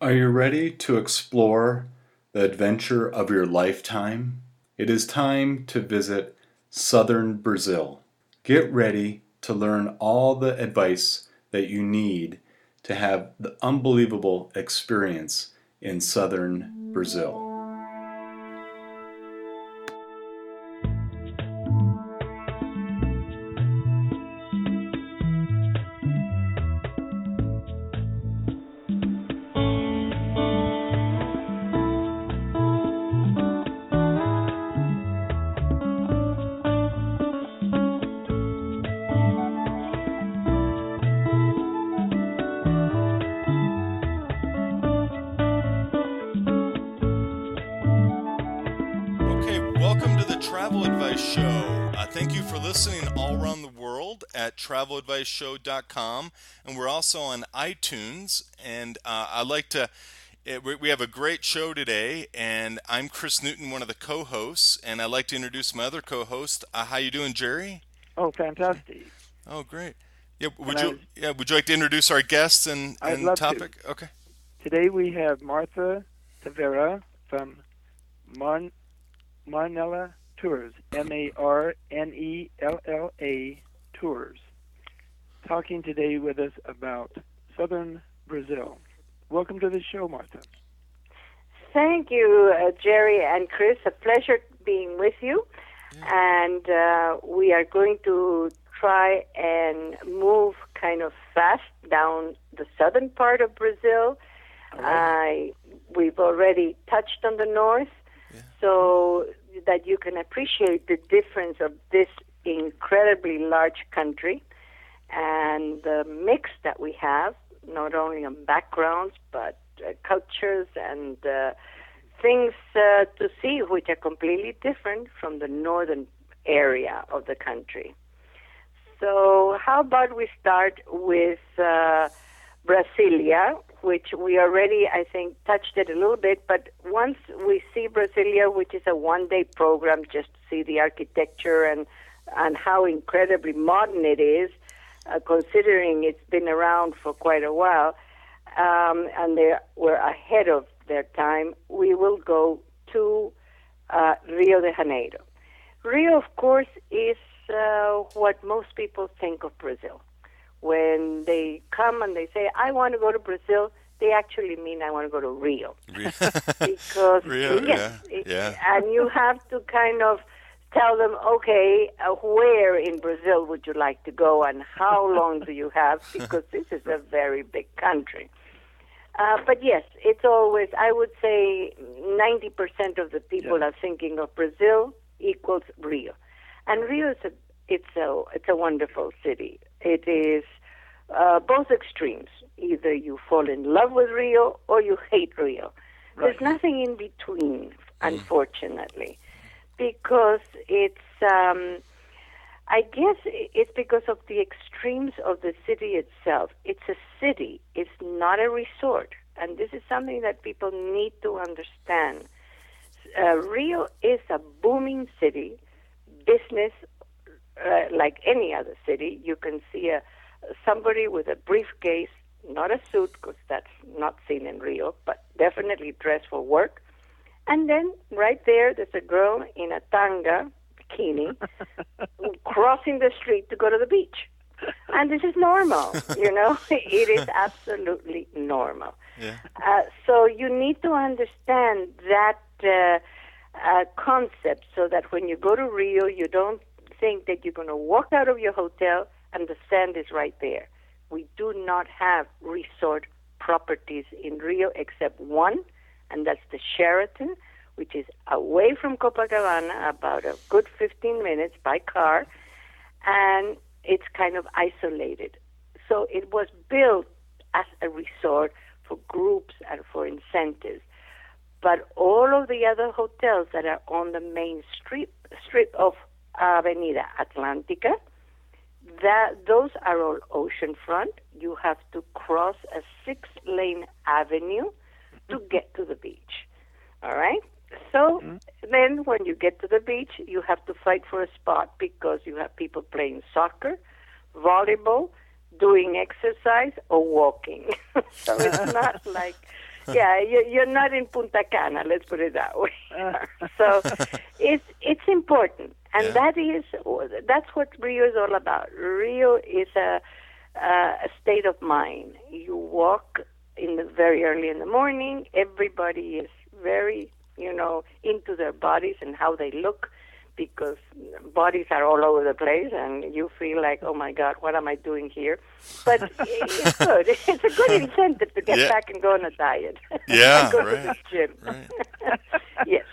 Are you ready to explore the adventure of your lifetime? It is time to visit southern Brazil. Get ready to learn all the advice that you need to have the unbelievable experience in southern Brazil. Welcome to the Travel Advice Show. Thank you for listening all around the world at traveladviceshow.com. And we're also on iTunes. And I'd like to, we have a great show today. And I'm Chris Newton, one of the co-hosts. And I'd like to introduce my other co-host. How you doing, Jerry? Oh, fantastic. Oh, great. Yeah, would you like to introduce our guests and I'd love topic? to. Okay. Today we have Martha Tavera from Marnella Tours, Marnella Tours, talking today with us about southern Brazil. Welcome to the show, Martha. Thank you, Jerry and Chris. A pleasure being with you. Yeah. And we are going to try and move kind of fast down the southern part of Brazil. Right. We've already touched on the north, so that you can appreciate the difference of this incredibly large country and the mix that we have, not only on backgrounds, but cultures and things to see which are completely different from the northern area of the country. So how about we start with Brasilia, which we already, I think, touched it a little bit, but once we see Brasilia, which is a one-day program just to see the architecture and how incredibly modern it is, considering it's been around for quite a while, and they were ahead of their time, we will go to Rio de Janeiro. Rio, of course, is what most people think of Brazil. When they come and they say, I want to go to Brazil, they actually mean I want to go to Rio. Because, Rio, yes, yeah. And you have to kind of tell them, okay, where in Brazil would you like to go and how long do you have? Because this is a very big country. But yes, it's always, I would say 90% of the people are thinking of Brazil equals Rio. And Rio is it's a wonderful city. It is both extremes. Either you fall in love with Rio or you hate Rio. Right. There's nothing in between, unfortunately, because it's, I guess it's because of the extremes of the city itself. It's a city. It's not a resort. And this is something that people need to understand. Rio is a booming city, business, like any other city. You can see somebody with a briefcase, not a suit, because that's not seen in Rio, but definitely dressed for work. And then right there's a girl in a tanga, bikini, crossing the street to go to the beach. And this is normal, It is absolutely normal. Yeah. So you need to understand that concept so that when you go to Rio, you don't think that you're going to walk out of your hotel and the sand is right there. We do not have resort properties in Rio except one, and that's the Sheraton, which is away from Copacabana, about a good 15 minutes by car, and it's kind of isolated. So it was built as a resort for groups and for incentives. But all of the other hotels that are on the main strip of Avenida Atlântica, those are all oceanfront. You have to cross a 6-lane avenue to get to the beach. All right? So then when you get to the beach, you have to fight for a spot because you have people playing soccer, volleyball, doing exercise, or walking. So it's not like Yeah, you're not in Punta Cana, let's put it that way. So it's important, and that's what Rio is all about. Rio is a state of mind. You walk very early in the morning. Everybody is very, into their bodies and how they look, because bodies are all over the place, and you feel like, oh my God, what am I doing here? But it's good. It's a good incentive to get back and go on a diet. Yeah, go to the gym. Right. Yes.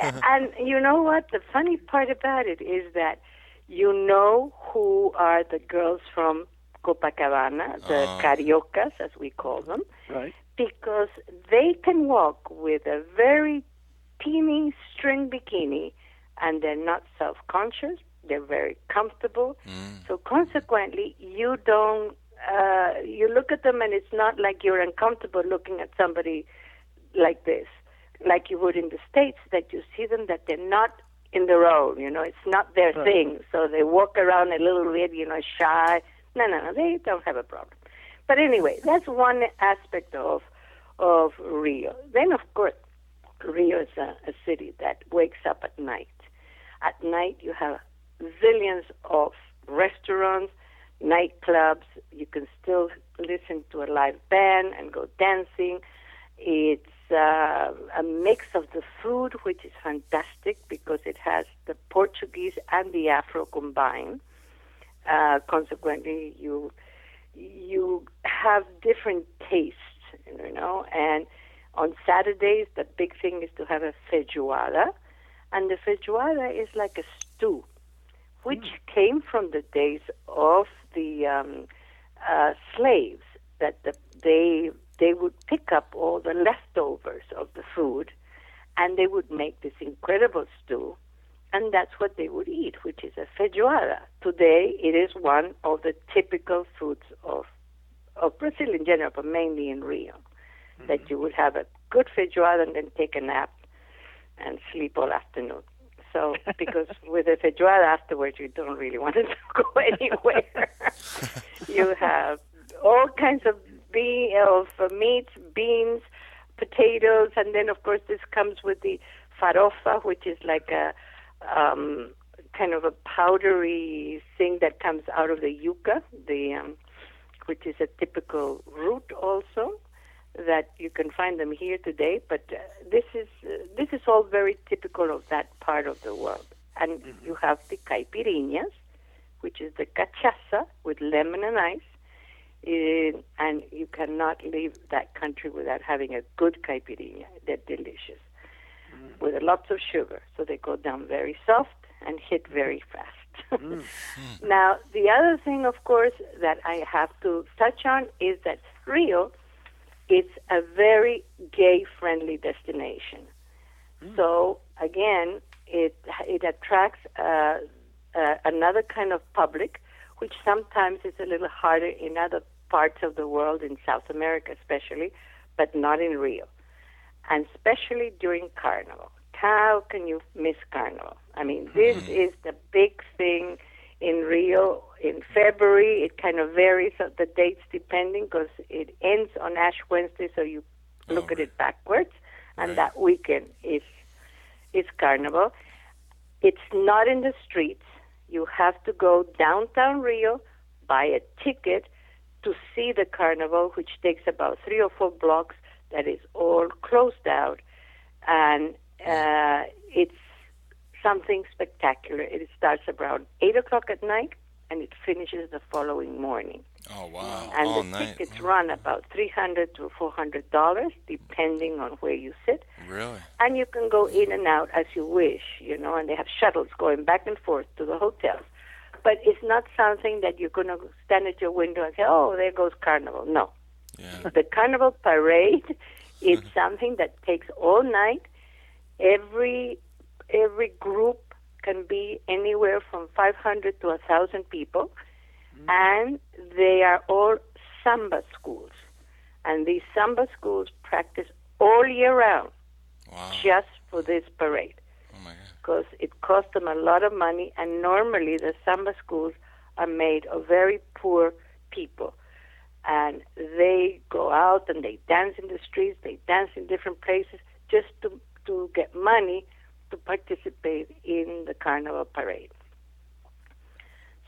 And you know what? The funny part about it is that you know who are the girls from Copacabana, the cariocas, as we call them, Right. because they can walk with a very teeny string bikini, and they're not self-conscious. They're very comfortable. So consequently, you don't, you look at them and it's not like you're uncomfortable looking at somebody like this, like you would in the States, that you see them, that they're not in the role, it's not their thing. So they walk around a little bit, shy. No, they don't have a problem. But anyway, that's one aspect of Rio. Then, of course, Rio is a city that wakes up at night. At night, you have zillions of restaurants, nightclubs. You can still listen to a live band and go dancing. It's a mix of the food, which is fantastic because it has the Portuguese and the Afro combined. Consequently, you have different tastes, and on Saturdays, the big thing is to have a feijoada. And the feijoada is like a stew, which came from the days of the slaves, that they would pick up all the leftovers of the food, and they would make this incredible stew, and that's what they would eat, which is a feijoada. Today, it is one of the typical foods of Brazil in general, but mainly in Rio, that you would have a good feijoada and then take a nap and sleep all afternoon. So, because with a feijoada afterwards, you don't really want to go anywhere. You have all kinds of meats, beans, potatoes, and then, of course, this comes with the farofa, which is like a kind of a powdery thing that comes out of the yuca, which is a typical root also, that you can find them here today, but this is all very typical of that part of the world. And you have the caipirinhas, which is the cachaça with lemon and ice, and you cannot leave that country without having a good caipirinha. They're delicious, with lots of sugar, so they go down very soft and hit very fast. Now, the other thing, of course, that I have to touch on is that Rio, it's a very gay-friendly destination. So, again, it attracts another kind of public, which sometimes is a little harder in other parts of the world, in South America especially, but not in Rio. And especially during Carnival. How can you miss Carnival? I mean, this is the big thing in Rio. In February, it kind of varies the dates depending, because it ends on Ash Wednesday, so you look at it backwards, and that weekend is Carnival. It's not in the streets. You have to go downtown Rio, buy a ticket to see the Carnival, which takes about 3 or 4 blocks, that is all closed out, and it's something spectacular. It starts around 8 o'clock at night, and it finishes the following morning. Oh, wow. And all the night. tickets run about $300 to $400, depending on where you sit. Really? And you can go in and out as you wish, and they have shuttles going back and forth to the hotels. But it's not something that you're going to stand at your window and say, oh, there goes Carnival. No. Yeah. The Carnival parade is something that takes all night. Every group can be anywhere from 500 to 1,000 people, and they are all samba schools. And these samba schools practice all year round, just for this parade. Oh, my God. Because it costs them a lot of money, and normally the samba schools are made of very poor people. and they go out and they dance in the streets, they dance in different places just to get money to participate in the Carnival parade.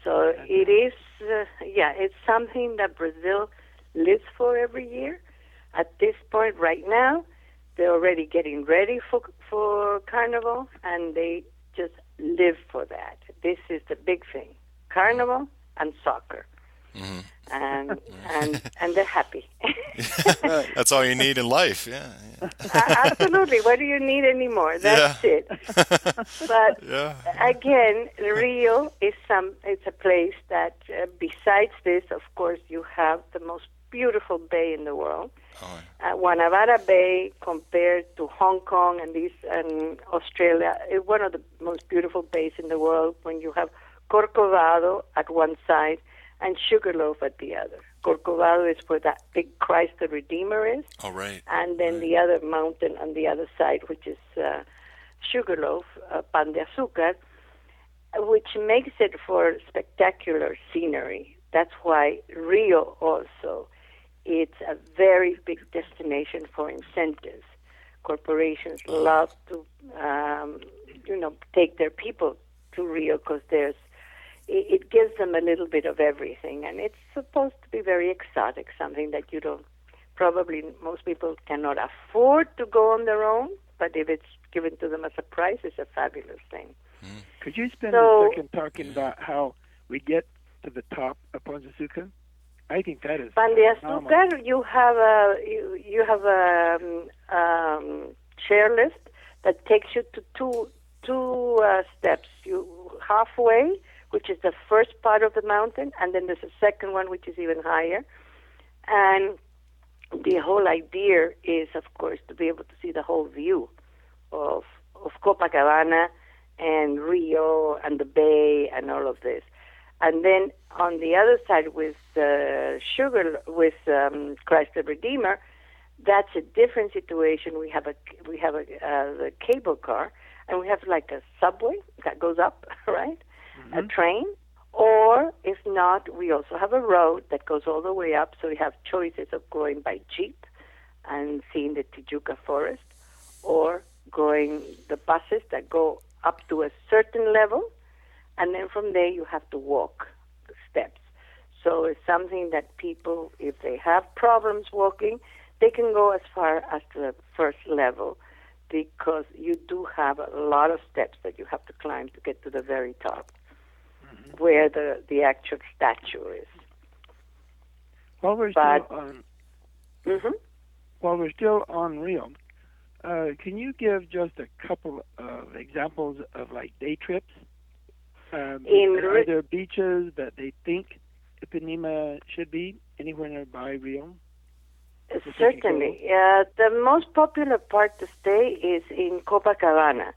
So it is, it's something that Brazil lives for every year. At this point right now, they're already getting ready for Carnival, and they just live for that. This is the big thing, Carnival and soccer. Mm-hmm. And they're happy. That's all you need in life. Yeah. Absolutely. What do you need anymore? That's it. But again, Rio is it's a place that besides this, of course, you have the most beautiful bay in the world. Guanabara Bay, compared to Hong Kong and Australia, is one of the most beautiful bays in the world. When you have Corcovado at one side and Sugarloaf at the other. Corcovado is where that big Christ the Redeemer is. Oh, right. And then the other mountain on the other side, which is Sugarloaf, Pan de Azúcar, which makes it for spectacular scenery. That's why Rio also, it's a very big destination for incentives. Corporations love to, take their people to Rio because it gives them a little bit of everything, and it's supposed to be very exotic, something that probably most people cannot afford to go on their own, but if it's given to them as a prize, it's a fabulous thing. Could you spend a second talking about how we get to the top of Pan de Azúcar? I think that is Pan de Azúcar. You have a chair lift that takes you to two steps. You halfway, which is the first part of the mountain, and then there's a second one which is even higher. And the whole idea is, of course, to be able to see the whole view of Copacabana and Rio and the bay and all of this. And then on the other side with Christ the Redeemer, that's a different situation. We have the cable car, and we have like a subway that goes up, right? Mm-hmm. A train, or if not, we also have a road that goes all the way up, so we have choices of going by jeep and seeing the Tijuca forest, or going the buses that go up to a certain level, and then from there you have to walk the steps. So it's something that people, if they have problems walking, they can go as far as to the first level, because you do have a lot of steps that you have to climb to get to the very top, where the actual statue is. While we're still on Rio, can you give just a couple of examples of like day trips? Are there beaches that they think Ipanema should be anywhere nearby Rio? Certainly. The most popular part to stay is in Copacabana.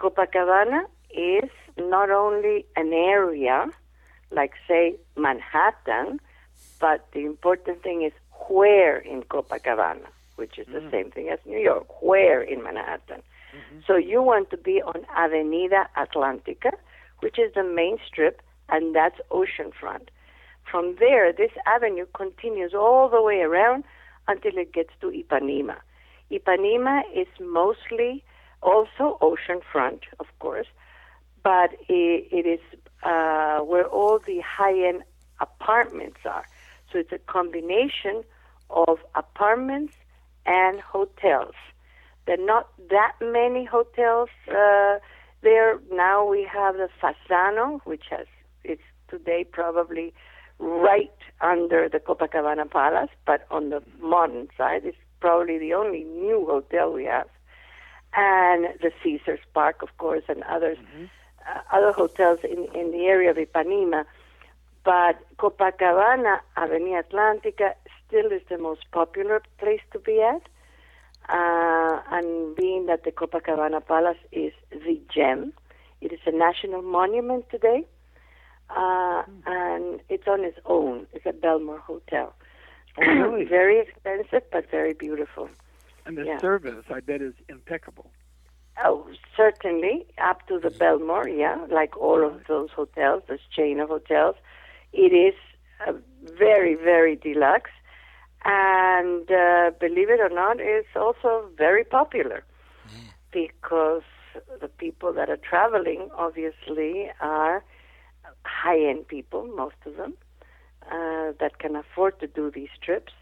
Copacabana is not only an area, like, say, Manhattan, but the important thing is where in Copacabana, which is the same thing as New York, where in Manhattan. Mm-hmm. So you want to be on Avenida Atlantica, which is the main strip, and that's oceanfront. From there, this avenue continues all the way around until it gets to Ipanema. Ipanema is mostly also oceanfront, of course, but it is where all the high-end apartments are. So it's a combination of apartments and hotels. There are not that many hotels there. Now we have the Fasano, which it's today probably right under the Copacabana Palace, but on the modern side, it's probably the only new hotel we have. And the Caesars Park, of course, and others, other hotels in the area of Ipanema. But Copacabana, Avenida Atlantica, still is the most popular place to be at. And being that the Copacabana Palace is the gem, it is a national monument today. And it's on its own. It's a Belmore hotel. Oh, really? Very expensive, but very beautiful. And the service, I bet, is impeccable. Oh, certainly, up to the Belmore, like all of those hotels, this chain of hotels. It is very, very deluxe. And believe it or not, it's also very popular because the people that are traveling obviously are high-end people, most of them, that can afford to do these trips.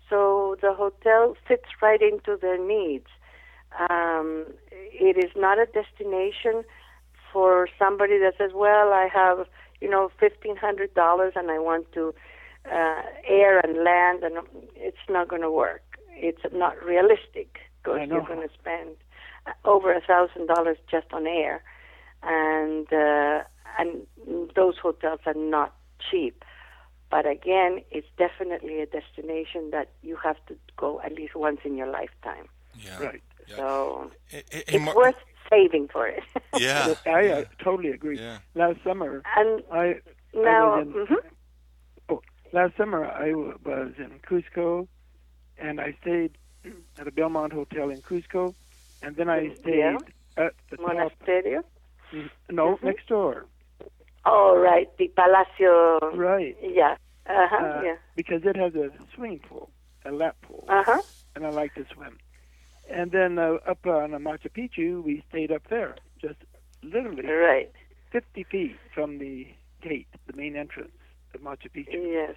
So the hotel fits right into their needs. It is not a destination for somebody that says, well, I have, $1,500 and I want to air and land, and it's not going to work. It's not realistic because you're going to spend over $1,000 just on air, and those hotels are not cheap. But again, it's definitely a destination that you have to go at least once in your lifetime. Yeah. Right. Yeah. So it's worth saving for it. Yeah. I totally agree. Yeah. Last summer, last summer I was in Cusco, and I stayed at a Belmont Hotel in Cusco, and then I stayed at the Monasterio? No, next door. Oh, right, the Palacio. Right. Yeah. Yeah. Because it has a swimming pool, a lap pool, and I like to swim. And then up on Machu Picchu, we stayed up there, just literally 50 feet from the gate, the main entrance of Machu Picchu. Yes.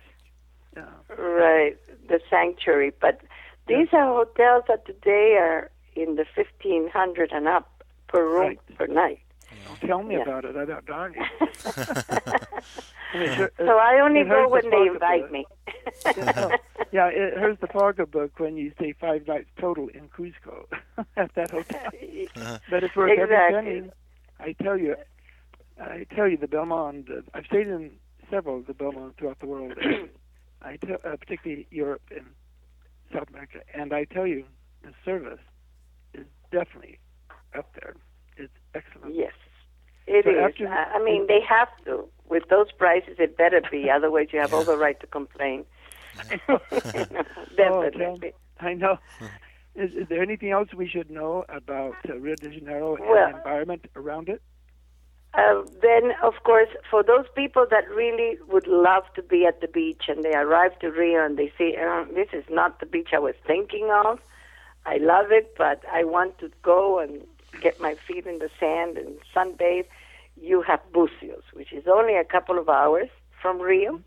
Yeah. Right, the sanctuary. But these are hotels that today are in the $1,500 and up per room per night. Don't tell me about it. I don't die. So I only go when they invite me. Here's the pocketbook when you stay 5 nights total in Cusco at that hotel. But it's worth every penny. I tell you, the Belmont. I've stayed in several of the Belmont throughout the world, particularly Europe and South America. And I tell you, the service is definitely up there. It's excellent. Yes, it is. I mean, they have to. With those prices, it better be. Otherwise, you have all the right to complain. Definitely. I know. Is there anything else we should know about Rio de Janeiro and the environment around it? Then, of course, for those people that really would love to be at the beach and they arrive to Rio and they say, this is not the beach I was thinking of. I love it, but I want to go and get my feet in the sand and sunbathe. You have Bucios, which is only a couple of hours from Rio.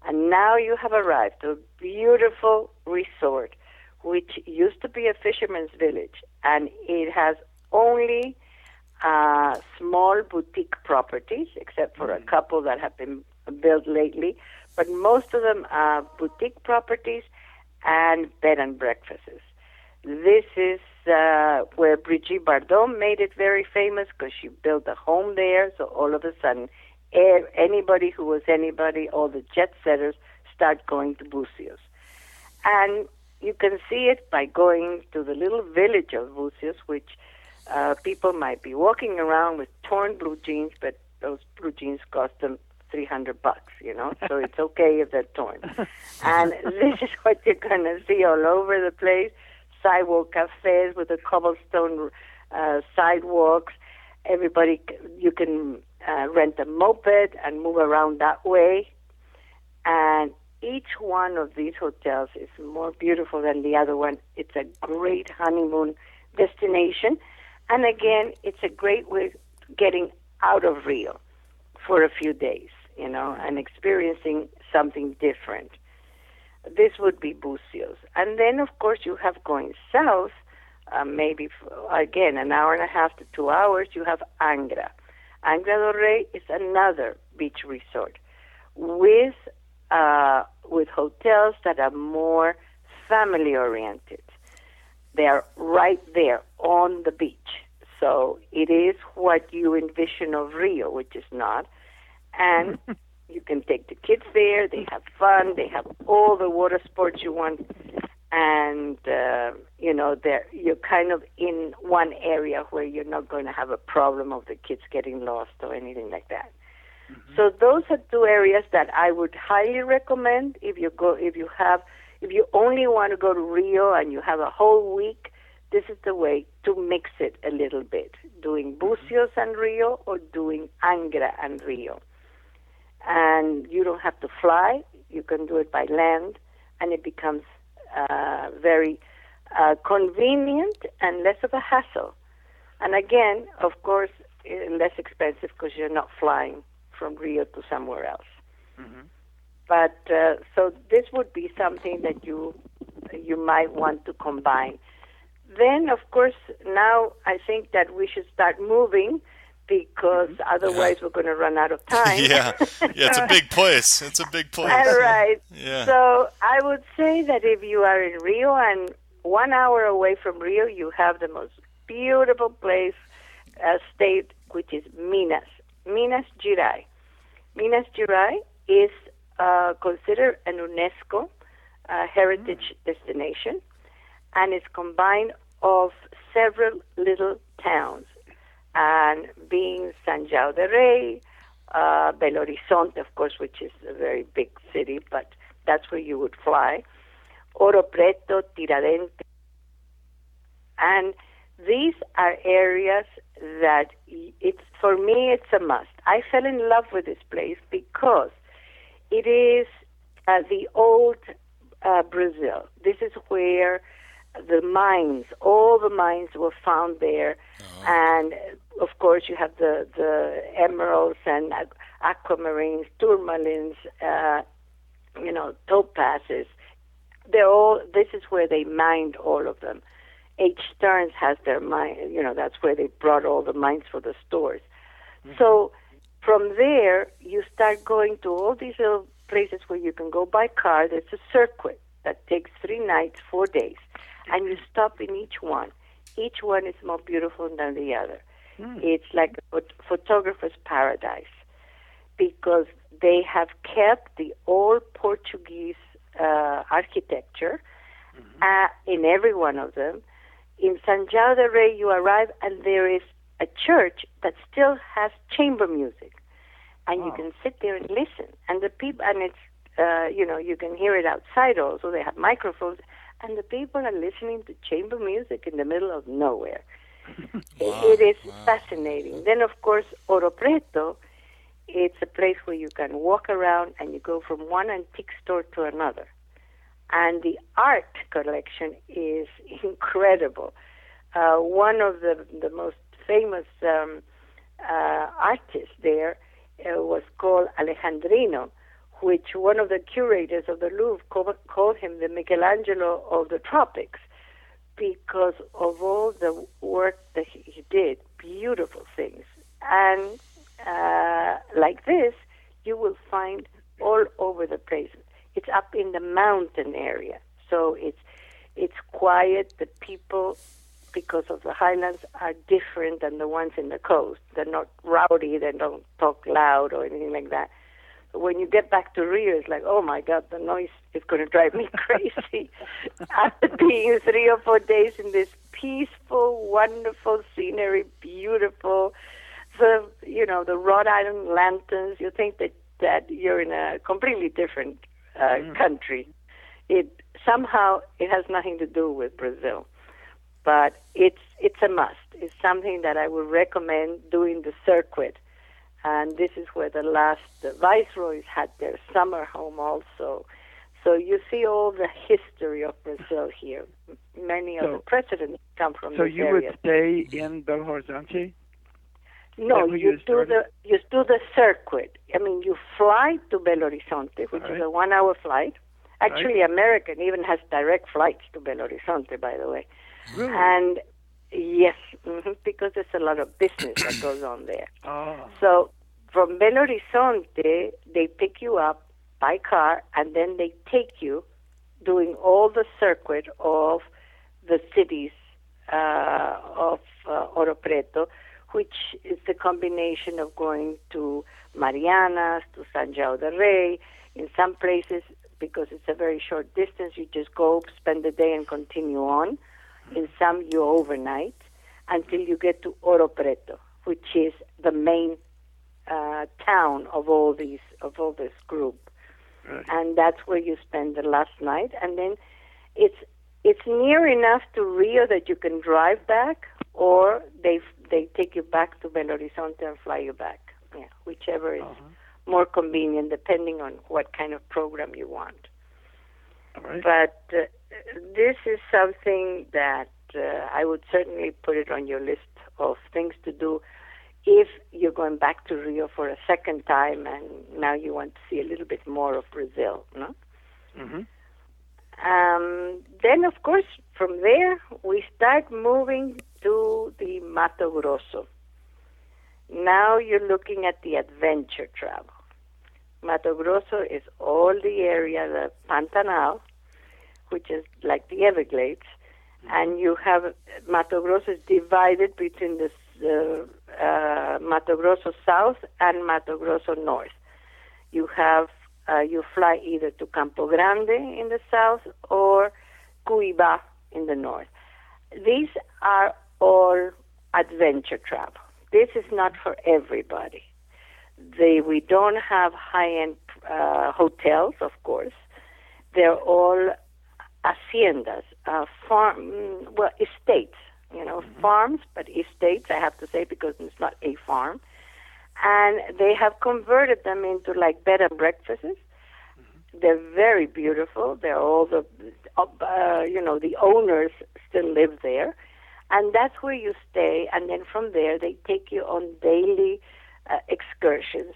And now you have arrived to a beautiful resort, which used to be a fisherman's village. And it has only small boutique properties, except for a couple that have been built lately. But most of them are boutique properties and bed and breakfasts. This is where Brigitte Bardot made it very famous because she built a home there. So all of a sudden, anybody who was anybody, all the jet setters, start going to Bucios. And you can see it by going to the little village of Bucios, which people might be walking around with torn blue jeans, but those blue jeans cost them $300, so it's okay if they're torn. And this is what you're going to see all over the place. Sidewalk cafes with the cobblestone sidewalks. Everybody, you can rent a moped and move around that way. And each one of these hotels is more beautiful than the other one. It's a great honeymoon destination. And again, it's a great way of getting out of Rio for a few days, and experiencing something different. This would be Bucios. And then, of course, you have going south, maybe, again, an hour and a half to 2 hours, you have Angra. Angra do Rei is another beach resort with hotels that are more family-oriented. They are right there on the beach. So it is what you envision of Rio, which is not. And you can take the kids there. They have fun. They have all the water sports you want. And, you're kind of in one area where you're not going to have a problem of the kids getting lost or anything like that. Mm-hmm. So those are two areas that I would highly recommend if you only want to go to Rio and you have a whole week. This is the way to mix it a little bit, doing Bucios and Rio or doing Angra and Rio. And you don't have to fly. You can do it by land, and it becomes very convenient and less of a hassle. And again, of course, less expensive because you're not flying from Rio to somewhere else. Mm-hmm. But so this would be something that you might want to combine. Then, of course, now I think that we should start moving because otherwise we're going to run out of time. Yeah, it's a big place. It's a big place. All right. Yeah. So I would say that if you are in Rio and 1 hour away from Rio, you have the most beautiful place, state, which is Minas Gerais. Minas Gerais is considered an UNESCO heritage destination, and it's combined of several little towns, and being San João del Rei, Belo Horizonte, of course, which is a very big city, but that's where you would fly, Oro Petro, Tiradentes, and these are areas that for me, it's a must. I fell in love with this place because it is the old Brazil. This is where all the mines were found there. Oh. And, of course, you have the emeralds and aquamarines, tourmalines, topazes. This is where they mined all of them. H. Stearns has their mine, that's where they brought all the mines for the stores. Mm-hmm. So from there, you start going to all these little places where you can go by car. There's a circuit that takes 3 nights, 4 days, and you stop in each one. Each one is more beautiful than the other. Mm. It's like a photographer's paradise because they have kept the old Portuguese architecture in every one of them. In San João del Rei, you arrive and there is a church that still has chamber music, and you can sit there and listen. And the people, and it's you can hear it outside also. They have microphones, and the people are listening to chamber music in the middle of nowhere. Wow. It is fascinating. Then, of course, Oro Petro, it's a place where you can walk around and you go from one antique store to another. And the art collection is incredible. One of the most famous artists there was called Alejandrino, which one of the curators of the Louvre called him the Michelangelo of the tropics because of all the work that he did, beautiful things. And like this, you will find all over the place. It's up in the mountain area, so it's quiet. The people, because of the highlands, are different than the ones in the coast. They're not rowdy. They don't talk loud or anything like that. But when you get back to Rio, it's like, oh my God, the noise is going to drive me crazy. After being 3 or 4 days in this peaceful, wonderful scenery, beautiful, the wrought iron lanterns, you think that you're in a completely different country. It has nothing to do with Brazil, but it's a must. It's something that I would recommend doing the circuit, and this is where the viceroys had their summer home also. So you see all the history of Brazil here. Many of the presidents come from this area. So you would stay in Belo Horizonte? No, you do the circuit. I mean, you fly to Belo Horizonte, which is a 1 hour flight. Actually, American even has direct flights to Belo Horizonte, by the way. Really? And yes, because there's a lot of business that goes on there. Oh. So from Belo Horizonte, they pick you up by car, and then they take you doing all the circuit of the cities of Oro Petro, which is the combination of going to Marianas, to San João del Rei. In some places, because it's a very short distance, you just go, spend the day, and continue on. In some, you overnight until you get to Oro Petro, which is the main town of all this group. Right. And that's where you spend the last night. And then it's near enough to Rio that you can drive back, or they take you back to Belo Horizonte and fly you back. Yeah, whichever is more convenient depending on what kind of program you want. All right. But this is something that I would certainly put it on your list of things to do if you're going back to Rio for a second time and now you want to see a little bit more of Brazil, no? Mm-hmm. Then, of course, from there, we start moving to the Mato Grosso. Now you're looking at the adventure travel. Mato Grosso is all the area, the Pantanal, which is like the Everglades, and you have Mato Grosso is divided between the Mato Grosso South and Mato Grosso North. You have you fly either to Campo Grande in the south or Cuiabá in the north. These are all adventure travel. This is not for everybody. We don't have high-end hotels, of course. They're all haciendas, estates, farms, but estates, I have to say, because it's not a farm. And they have converted them into like bed and breakfasts. They're very beautiful. They're all the owners still live there. And that's where you stay. And then from there, they take you on daily excursions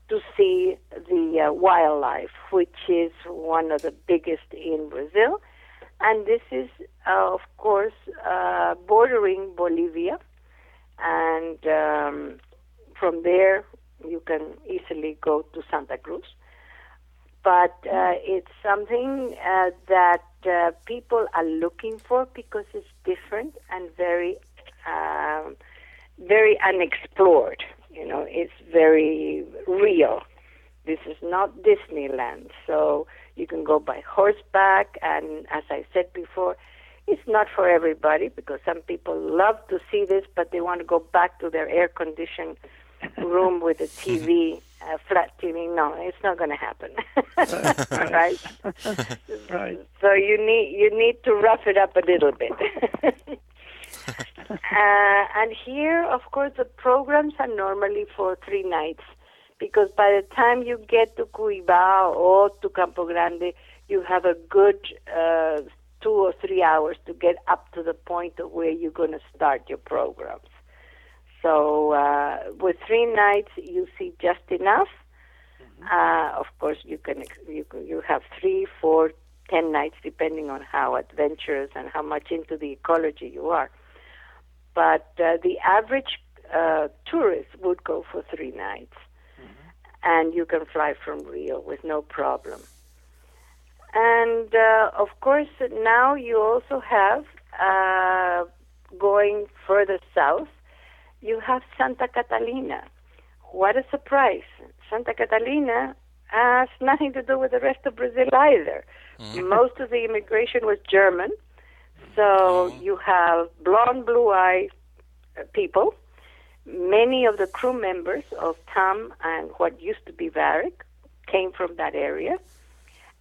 to see the wildlife, which is one of the biggest in Brazil. And this is, of course, bordering Bolivia. And from there, you can easily go to Santa Cruz. But it's something that people are looking for because it's different and very, very unexplored. It's very real. This is not Disneyland. So you can go by horseback, and as I said before, it's not for everybody because some people love to see this, but they want to go back to their air-conditioned room with a TV, flat TV. No, it's not going to happen. Right? Right. So you need to rough it up a little bit. And here, of course, the programs are normally for 3 nights because by the time you get to Cuiabá or to Campo Grande, you have a good 2 or 3 hours to get up to the point of where you're going to start your programs. So with 3 nights, you see just enough. Of course, you have 3, 4, 10 nights, depending on how adventurous and how much into the ecology you are. But the average tourist would go for 3 nights, and you can fly from Rio with no problem. And of course, now you also have going further south. You have Santa Catalina. What a surprise. Santa Catalina has nothing to do with the rest of Brazil either. Most of the immigration was German. So you have blonde, blue-eyed people. Many of the crew members of TAM and what used to be Varig came from that area.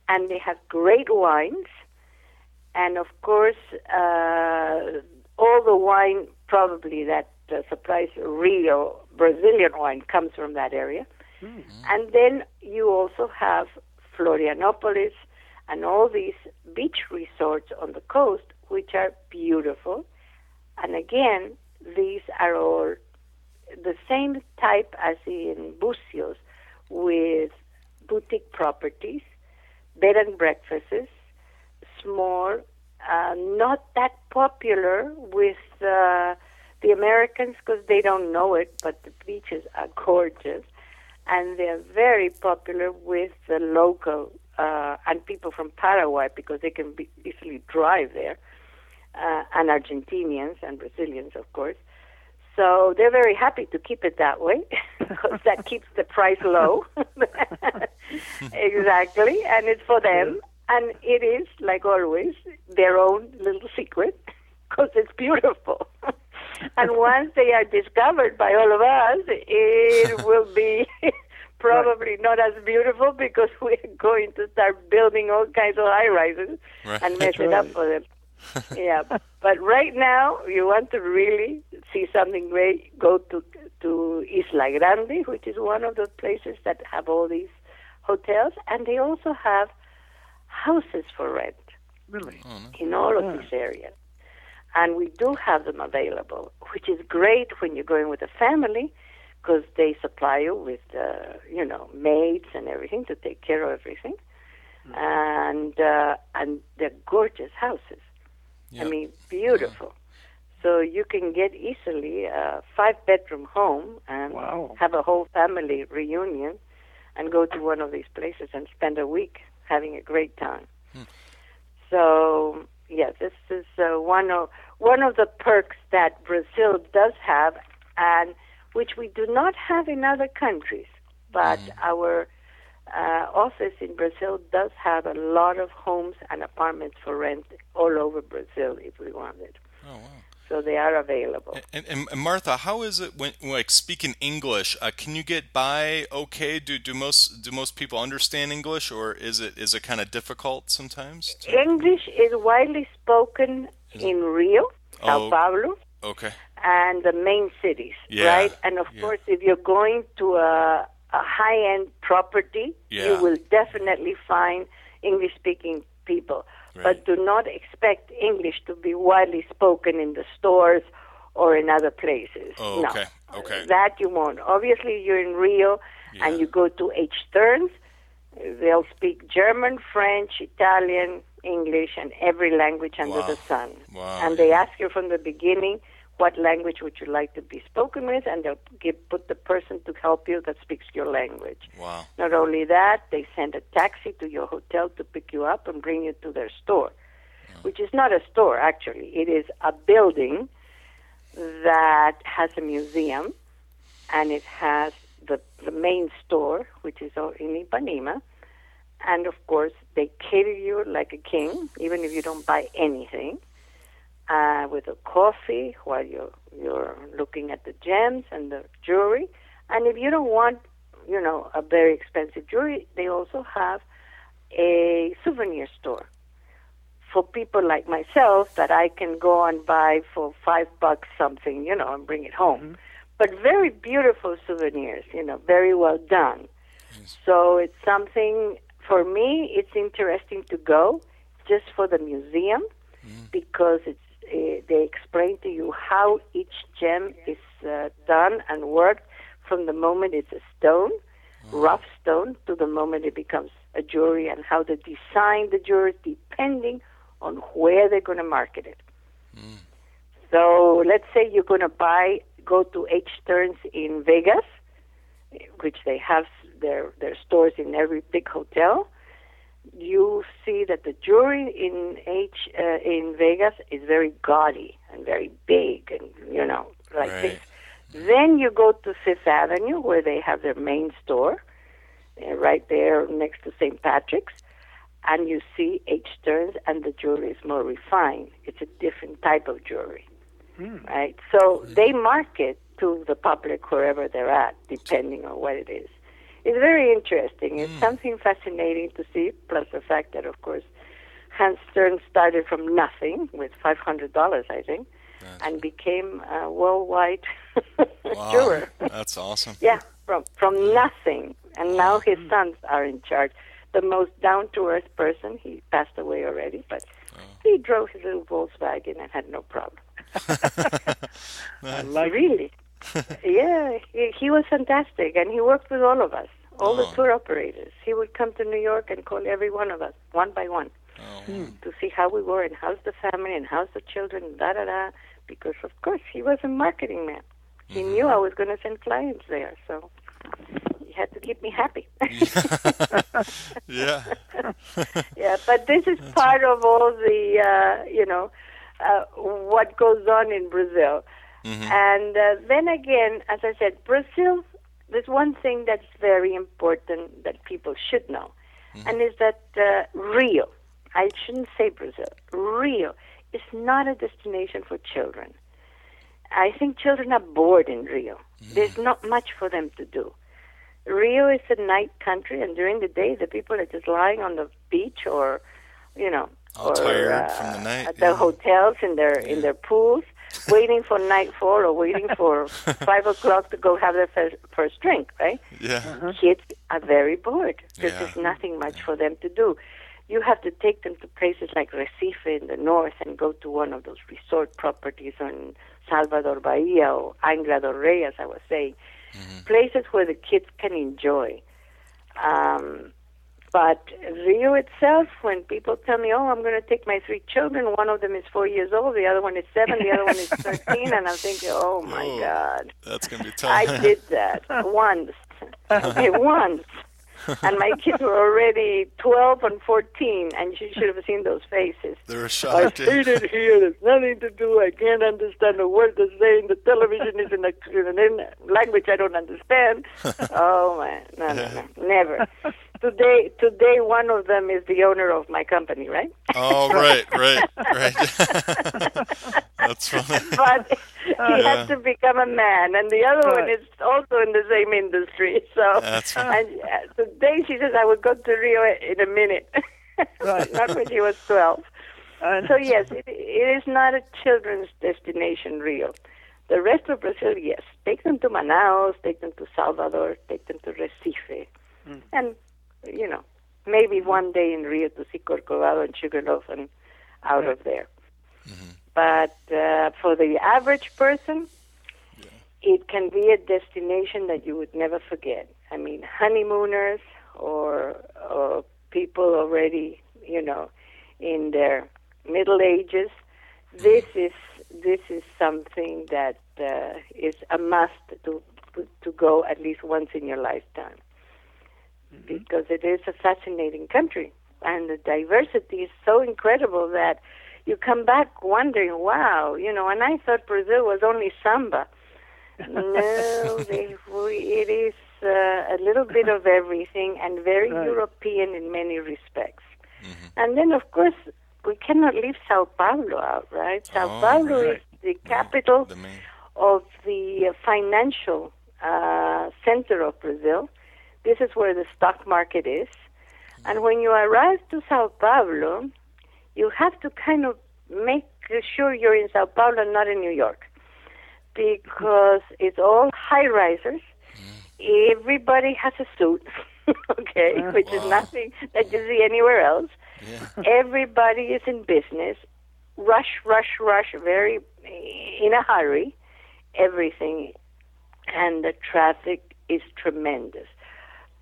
And they have great wines. And, of course, all the wine probably that supplies Rio Brazilian wine comes from that area. And then you also have Florianopolis and all these beach resorts on the coast, which are beautiful. And again, these are all the same type as in Bucios, with boutique properties, bed and breakfasts, small, not that popular with the Americans because they don't know it, but the beaches are gorgeous. And they're very popular with the local and people from Paraguay because they can easily drive there, and Argentinians and Brazilians, of course. So they're very happy to keep it that way because that keeps the price low. Exactly, and it's for them. And it is, like always, their own little secret because it's beautiful. And once they are discovered by all of us, it will be probably not as beautiful because we're going to start building all kinds of high-rises and mess it up for them. Yeah, but right now, you want to really see something great, go to to Isla Grande, which is one of the places that have all these hotels, and they also have houses for rent. Really? In all of these areas. And we do have them available, which is great when you're going with a family, because they supply you with, maids and everything to take care of everything. And they're gorgeous houses. Yep. I mean, beautiful. So you can get easily a 5-bedroom home and have a whole family reunion and go to one of these places and spend a week having a great time. So, this is one of the perks that Brazil does have, and which we do not have in other countries. But our office in Brazil does have a lot of homes and apartments for rent all over Brazil if we wanted. Oh, wow. So they are available. And Martha, how is it when speaking English? Can you get by okay? Do most people understand English, or is it kind of difficult sometimes? English is widely spoken in Rio, Sao Paulo, and the main cities, right? And of course, if you're going to a high-end property, you will definitely find English-speaking people. Right. But do not expect English to be widely spoken in the stores or in other places. Oh, okay. No, okay. That you won't. Obviously, you're in Rio and you go to H. Stearns. They'll speak German, French, Italian, English, and every language under the sun. Wow. And they ask you from the beginning, what language would you like to be spoken with, and they'll put the person to help you that speaks your language. Wow. Not only that, they send a taxi to your hotel to pick you up and bring you to their store, which is not a store, actually. It is a building that has a museum, and it has the main store, which is in Ipanema. And, of course, they cater you like a king, even if you don't buy anything. With a coffee while you're looking at the gems and the jewelry. And if you don't want, a very expensive jewelry, they also have a souvenir store for people like myself that I can go and buy for $5 something, and bring it home. Mm-hmm. But very beautiful souvenirs, very well done. Yes. So it's something, for me, it's interesting to go just for the museum because they explain to you how each gem is done and worked from the moment it's a stone, rough stone, to the moment it becomes a jewelry, and how they design the jewelry depending on where they're going to market it. So let's say you're going to go to H. Stearns in Vegas, which they have their stores in every big hotel. You see that the jewelry in Vegas is very gaudy and very big, and this. Then you go to Fifth Avenue, where they have their main store, right there next to St. Patrick's, and you see H. Stearns, and the jewelry is more refined. It's a different type of jewelry, right? So they market to the public wherever they're at, depending on what it is. It's very interesting. It's something fascinating to see, plus the fact that, of course, Hans Stearns started from nothing with $500, I think, and became a worldwide jeweler. That's awesome. Yeah, from nothing. And now his sons are in charge. The most down-to-earth person, he passed away already, but he drove his little Volkswagen and had no problem. Really. Yeah, he was fantastic, and he worked with all of us, all the tour operators. He would come to New York and call every one of us, one by one, to see how we were, and how's the family, and how's the children, because, of course, he was a marketing man. He knew I was going to send clients there, so he had to keep me happy. Yeah. Yeah, but this is part of all the, what goes on in Brazil. And then again, as I said, Brazil, there's one thing that's very important that people should know, and is that Rio, I shouldn't say Brazil, Rio is not a destination for children. I think children are bored in Rio. There's not much for them to do. Rio is a night country, and during the day, the people are just lying on the beach or, all tired from the night. At the hotels in their pools, waiting for nightfall or waiting for 5 o'clock to go have their first drink, right? Yeah. Kids are very bored because there's nothing much for them to do. You have to take them to places like Recife in the north and go to one of those resort properties on Salvador Bahia or Angra do Rey, as I was saying, places where the kids can enjoy. But Rio itself, when people tell me, oh, I'm going to take my 3 children, one of them is 4 years old, the other one is 7, the other one is 13, and I'm thinking, oh, my God. That's going to be tough. I did that once. Okay, once. And my kids were already 12 and 14, and you should have seen those faces. They were shocked. I hate it here. There's nothing to do. I can't understand a word they're saying. The television is in a language I don't understand. Oh, man. No, never. Today, one of them is the owner of my company, right? Oh, right. That's funny. But he has to become a man, and the other one is also in the same industry. So, that's funny. And today she says I would go to Rio in a minute, not when she was 12. So yes, it is not a children's destination, Rio. The rest of Brazil, yes. Take them to Manaus, take them to Salvador, take them to Recife, and maybe one day in Rio to see Corcovado and Sugarloaf and out of there. But for the average person, it can be a destination that you would never forget. I mean, honeymooners or people already, in their middle ages. This is something that is a must to go at least once in your lifetime. Because it is a fascinating country, and the diversity is so incredible that you come back wondering, wow, and I thought Brazil was only samba. No, it is a little bit of everything, and very European in many respects. And then, of course, we cannot leave Sao Paulo out, right? Sao Paulo is the capital of the financial center of Brazil. This is where the stock market is. And when you arrive to Sao Paulo, you have to kind of make sure you're in Sao Paulo and not in New York, because it's all high-risers. Everybody has a suit, okay, which is nothing that you see anywhere else. Yeah. Everybody is in business. Rush, very in a hurry, everything. And the traffic is tremendous.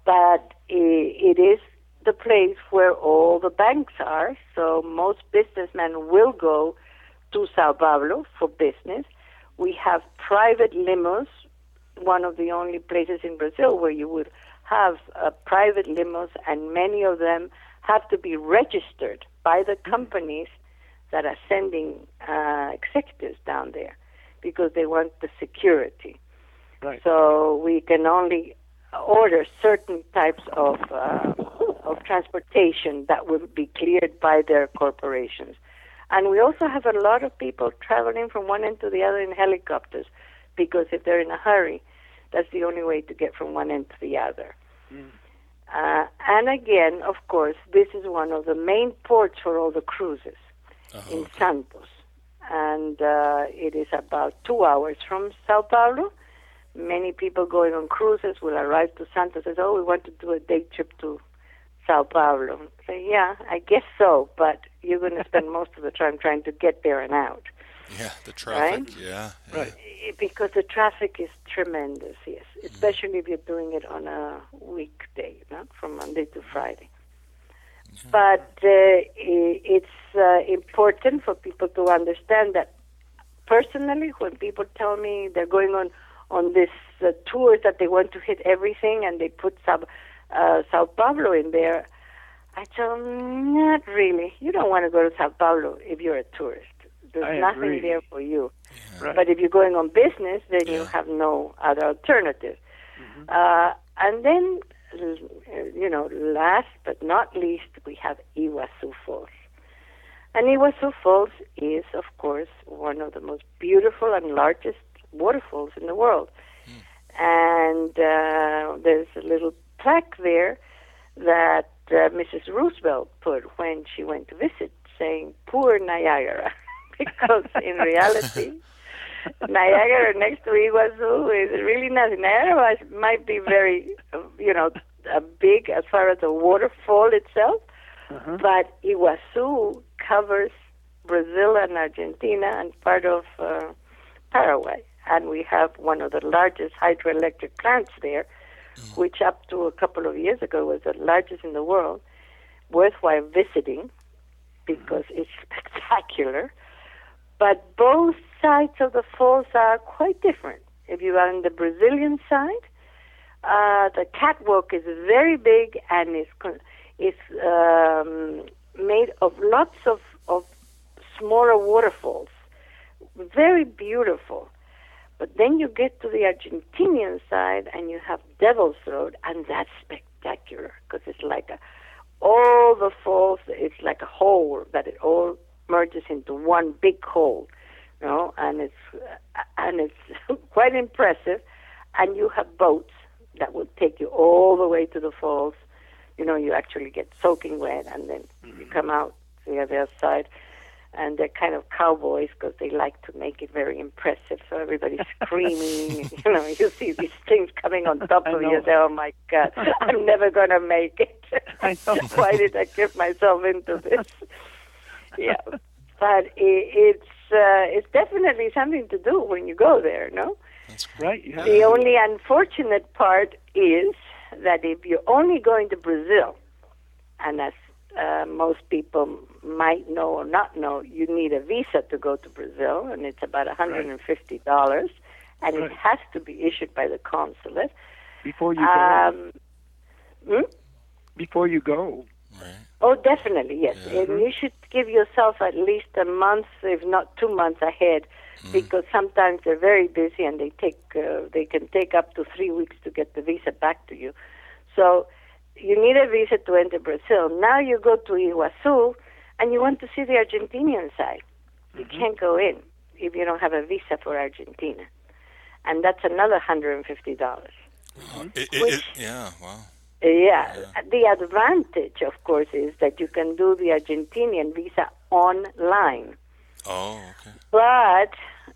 But it is the place where all the banks are, so most businessmen will go to Sao Paulo for business. We have private limos, one of the only places in Brazil where you would have private limos, and many of them have to be registered by the companies that are sending executives down there because they want the security. Right. So we can only order certain types of transportation that will be cleared by their corporations. And we also have a lot of people traveling from one end to the other in helicopters, because if they're in a hurry, that's the only way to get from one end to the other. And again, of course, this is one of the main ports for all the cruises in Santos. And it is about 2 hours from Sao Paulo. Many people going on cruises will arrive to Santos and say, we want to do a day trip to Sao Paulo. Say, yeah, I guess so, but you're going to spend most of the time trying to get there and out. Yeah, the traffic, right? Yeah. Right. Because the traffic is tremendous, yes, especially if you're doing it on a weekday, from Monday to Friday. But it's important for people to understand that personally, when people tell me they're going on this tour that they want to hit everything and they put Sao Paulo in there, I tell them, not really. You don't want to go to Sao Paulo if you're a tourist. There's nothing there for you. Yeah. Right. But if you're going on business, then you have no other alternative. And then, last but not least, we have Iguazu Falls. And Iguazu Falls is, of course, one of the most beautiful and largest waterfalls in the world. And there's a little plaque there that Mrs. Roosevelt put when she went to visit saying poor Niagara, because in reality, Niagara next to Iguazu is really nothing. Niagara might be very, big as far as the waterfall itself, but Iguazu covers Brazil and Argentina and part of Paraguay. And we have one of the largest hydroelectric plants there, which up to a couple of years ago was the largest in the world, worthwhile visiting because it's spectacular. But both sides of the falls are quite different. If you are on the Brazilian side, the catwalk is very big and is made of lots of smaller waterfalls, very beautiful. But then you get to the Argentinian side and you have Devil's Throat, and that's spectacular because it's like all the falls, it's like a hole that it all merges into one big hole, and it's quite impressive. And you have boats that will take you all the way to the falls. You actually get soaking wet, and then you come out to the other side. And they're kind of cowboys because they like to make it very impressive. So everybody's screaming. You see these things coming on top of you. Say, oh my God, I'm never going to make it. I know. Why did I get myself into this? Yeah, but it's definitely something to do when you go there. No, that's right. Yeah. The only unfortunate part is that if you're only going to Brazil, and as most people might know or not know, you need a visa to go to Brazil, and it's about $150, and it has to be issued by the consulate. Before you go. Before you go. Right. Oh, definitely, yes. Yeah. And you should give yourself at least a month, if not 2 months ahead, because sometimes they're very busy and they can take up to 3 weeks to get the visa back to you. So you need a visa to enter Brazil. Now you go to Iguazu and you want to see the Argentinian side. You can't go in if you don't have a visa for Argentina. And that's another $150. Yeah, wow. Yeah. The advantage, of course, is that you can do the Argentinian visa online. Oh, okay. But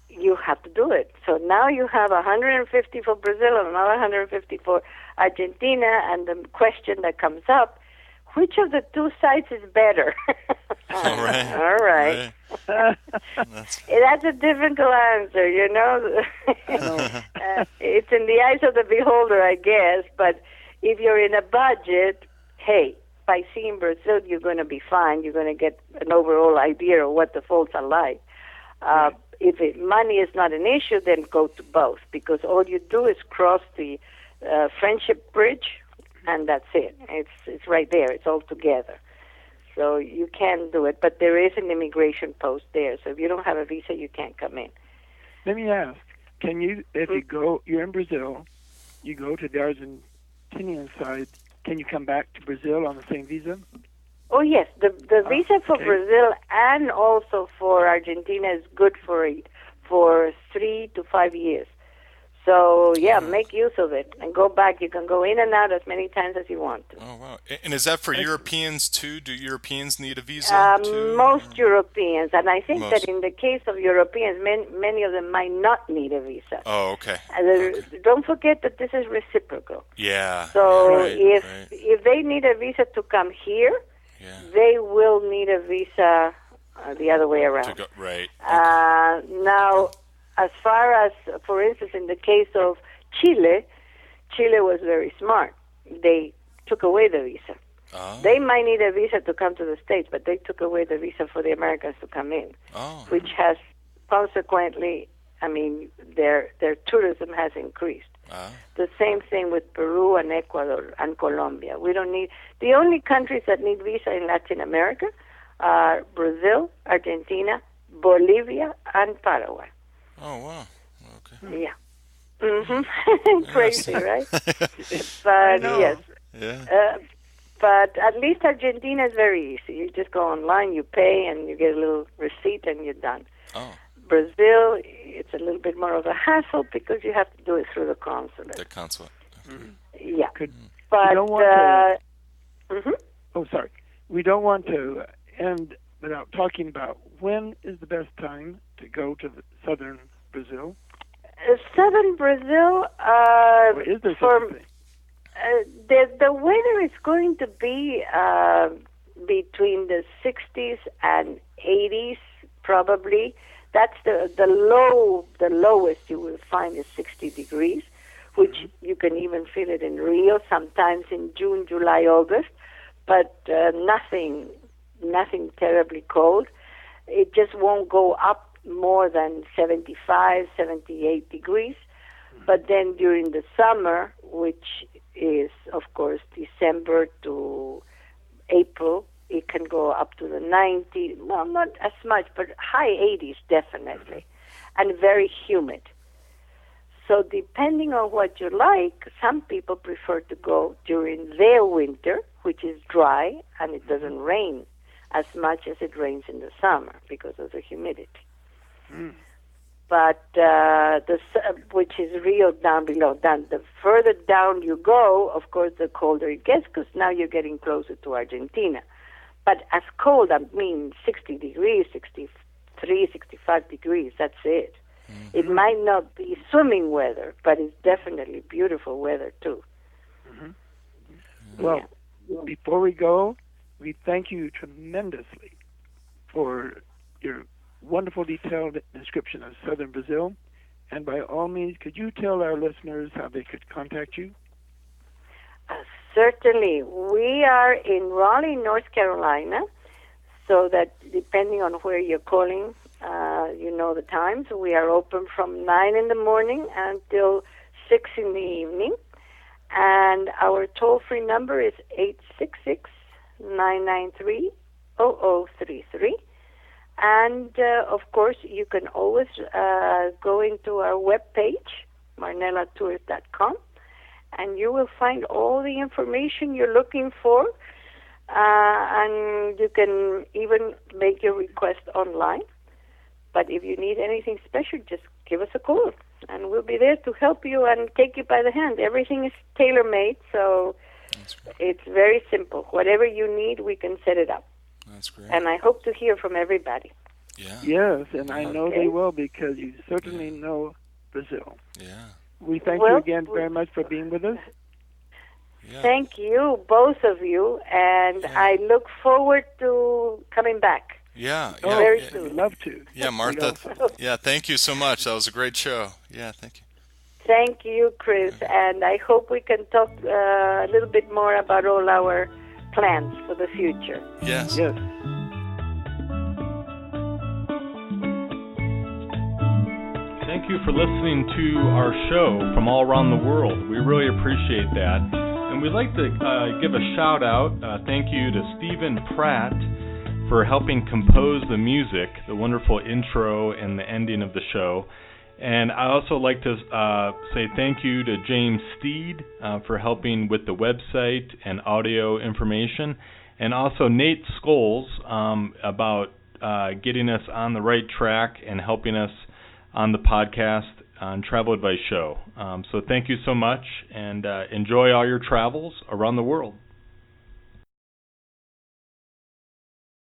you have to do it. So now you have $150 for Brazil and another $150 for Argentina, and the question that comes up, which of the two sides is better? All right. All right. That's a difficult answer, It's in the eyes of the beholder, I guess, but if you're in a budget, hey, by seeing Brazil, you're going to be fine. You're going to get an overall idea of what the falls are like. If money is not an issue, then go to both, because all you do is cross the Friendship Bridge, and that's it. It's right there. It's all together. So you can do it, but there is an immigration post there. So if you don't have a visa, you can't come in. Let me ask, can you, if you go, you're in Brazil, you go to the Argentinian side, can you come back to Brazil on the same visa? Oh, yes. The visa for Brazil and also for Argentina is good for 3 to 5 years. So, make use of it and go back. You can go in and out as many times as you want to. Oh, wow. And is that for Europeans, too? Do Europeans need a visa, too? Most Europeans. And I think that in the case of Europeans, many of them might not need a visa. Oh, okay. Don't forget that this is reciprocal. Yeah. So if they need a visa to come here, they will need a visa the other way around. Right. Now, as far as, for instance, in the case of Chile was very smart. They took away the visa. Oh. They might need a visa to come to the States, but they took away the visa for the Americans to come in, which has consequently, their tourism has increased. The same thing with Peru and Ecuador and Colombia. The only countries that need visa in Latin America are Brazil, Argentina, Bolivia, and Paraguay. Oh, wow. Okay. Yeah. Mm-hmm. Crazy, right? But yes. Yeah. But at least Argentina is very easy. You just go online, you pay, and you get a little receipt, and you're done. Oh. Brazil, it's a little bit more of a hassle because you have to do it through the consulate. The consulate. Okay. Yeah. But we don't want Oh, sorry. We don't want to end without talking about when is the best time to go to southern Brazil? Southern Brazil, Or is there such a thing? The weather is going to be between the 60s and 80s, probably. That's the lowest you will find is 60 degrees, which you can even feel it in Rio, sometimes in June, July, August, but nothing terribly cold. It just won't go up more than 75, 78 degrees. But then during the summer, which is, of course, December to April, it can go up to the 90s. Well, not as much, but high 80s definitely, and very humid. So depending on what you like, some people prefer to go during their winter, which is dry, and it doesn't rain as much as it rains in the summer because of the humidity. But which is Rio down below. Then the further down you go, of course, the colder it gets because now you're getting closer to Argentina. But as cold, I mean 60 degrees, 63, 65 degrees, that's it. It might not be swimming weather, but it's definitely beautiful weather too. Well, before we go, we thank you tremendously for your wonderful detailed description of southern Brazil. And by all means, could you tell our listeners how they could contact you? Certainly. We are in Raleigh, North Carolina, so that depending on where you're calling, you know the times. We are open from 9 in the morning until 6 in the evening. And our toll-free number is 866-993-0033. And, of course, you can always go into our webpage, marnellatours.com, and you will find all the information you're looking for. And you can even make your request online. But if you need anything special, just give us a call, and we'll be there to help you and take you by the hand. Everything is tailor-made, so it's very simple. Whatever you need, we can set it up. That's great. And I hope to hear from everybody. Yeah. Yes, and I know they will because you certainly know Brazil. Yeah. We thank you again very much for being with us. Yeah. Thank you, both of you, and I look forward to coming back. Yeah. Very We'd soon. love to. Yeah, Martha. Yeah, thank you so much. That was a great show. Yeah, thank you. Thank you, Chris, and I hope we can talk a little bit more about all our plans for the future. Yes. Yes. Thank you for listening to our show from all around the world. We really appreciate that. And we'd like to give a shout out. Thank you to Stephen Pratt for helping compose the music, the wonderful intro and the ending of the show. And I also like to say thank you to James Steed for helping with the website and audio information, and also Nate Scholes about getting us on the right track and helping us on the podcast on Travel Advice Show. So thank you so much, and enjoy all your travels around the world.